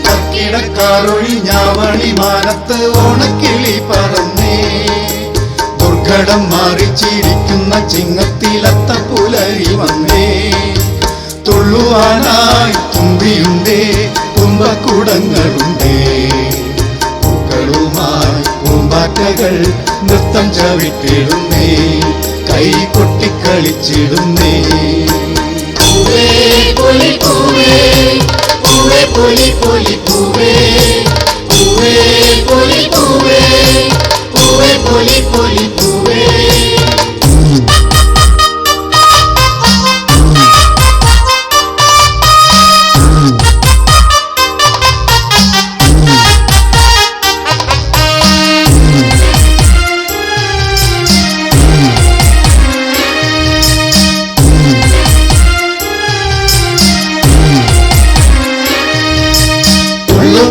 കർക്കിടക്കാറൊഴിഞ്ഞാവണിമാനത്ത് ഓണക്കിളി പറന്നേ ദുർഘടം മാറിച്ചിരിക്കുന്ന ചിങ്ങത്തിലത്ത പുലരി വന്നേ തുള്ളുവാനായി തുമ്പിയുണ്ടേ തുമ്പക്കുടങ്ങളുണ്ടേ പൂക്കളുമായി പൂമ്പാറ്റകൾ നൃത്തം ചവിട്ടിടുന്നേ കൈ കൊട്ടിക്കളിച്ചിടുന്നേ പൂവേ പൊലി പൂവേ പൂവേ പൊലി പൊലി പൂവേ പൂവേ പൊലി പൂവേ പൂവേ പൊലി പൊലി പൂവേ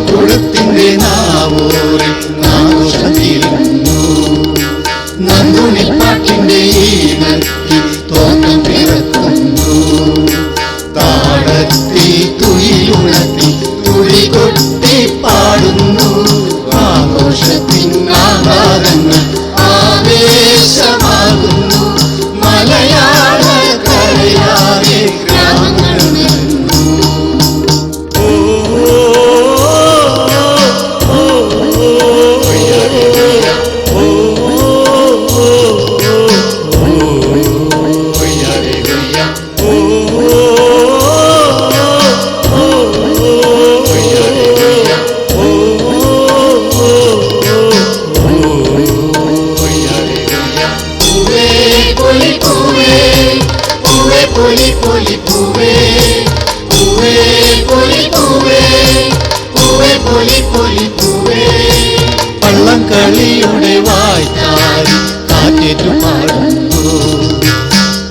കുളത്തിന്റെ നാവോറിൽ നാശത്തിരുന്നു നന്ദുണിപ്പാട്ടിന്റെ ഈണത്തി തോന്നം പിറക്കുന്നു താളത്തി തുയിലുണത്തി തുടി കൊട്ടി പാടുന്നു ആഘോഷത്തിൻ ആഹ്ലാദങ്ങൾ ആവേശമാകുന്നു മലയാള കരയാകെ ഗ്രാമങ്ങൾ പൊലി പൊലി പൂവേ പൂവേ പൊലി പൂവേ പൂവേ പൊലി പൊലി പൂവേ പള്ളംകളിയുടെ വായ്ത്താരി കാറ്റേറ്റു പാടുന്നു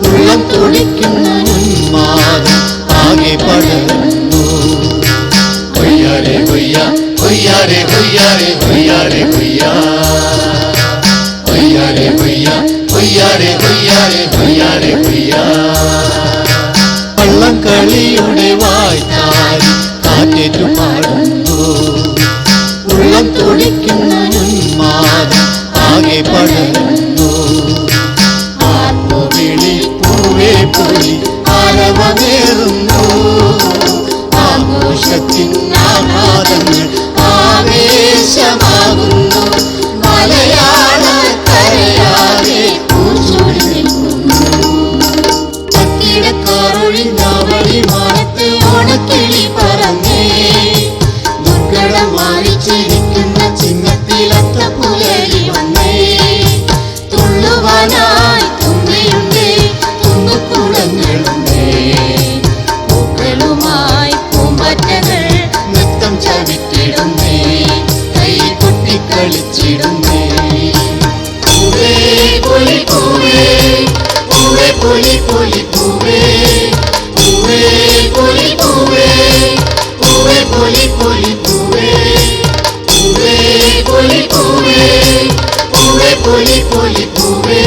ഉള്ളം തുടിക്കുന്ന ഉന്മാദം ആകെ പടരുന്നു കൊയ്യാരെ കൊയ്യ കൊയ്യാരെ കൊയ്യാരെ കൊയ്യാരെ കൊയ്യാ കൊയ്യാരെ കൊയ്യ കൊയ്യാരെ കൊയ്യാരെ കൊയ്യാരെ കൊയ്യാ പള്ളംകളിയുടെ വായ്ത്താരി കാറ്റേറ്റു പാടുന്നു ഉള്ളം തുടിക്കുന്ന ഉന്മാദം ആകെ പടരുന്നു ആത്മവിളി പൂവേ പൊലി ആരവമേറുന്നു ആഘോഷത്തിൻ ആഹ്ലാദങ്ങൾ ആവേശമാകുന്നു മലയാള കരയാകെ പൂച്ചൊടി നിൽക്കുന്നു കർക്കിടക്കാറൊഴിഞ്ഞാവണിമാനത്ത് ഓണക്കിളി പറന്നേ ദുർഘടം മാറിച്ചിരിക്കുന്ന ചിങ്ങത്തിലത്ത പുലരി വന്നേ തുള്ളുവാനായി തുമ്പിയുണ്ടേ തുമ്പക്കുടങ്ങളുണ്ടേ പൂക്കളുമായി പൂമ്പാറ്റകൾ നൃത്തം ചവിട്ടിടുന്നേ കൈ കൊട്ടിക്കളിച്ചിടുന്നേ പൂവേ പൊലി പൂവേ പൂവേ പൊലി പൊലി പൂവേ പൂവേ പൊലി പൂവേ പൂവേ പൊലി പൊലി പൂവേ പൂവേ പൊലി പൂവേ പൂവേ പൊലി പൊലി പൂവേ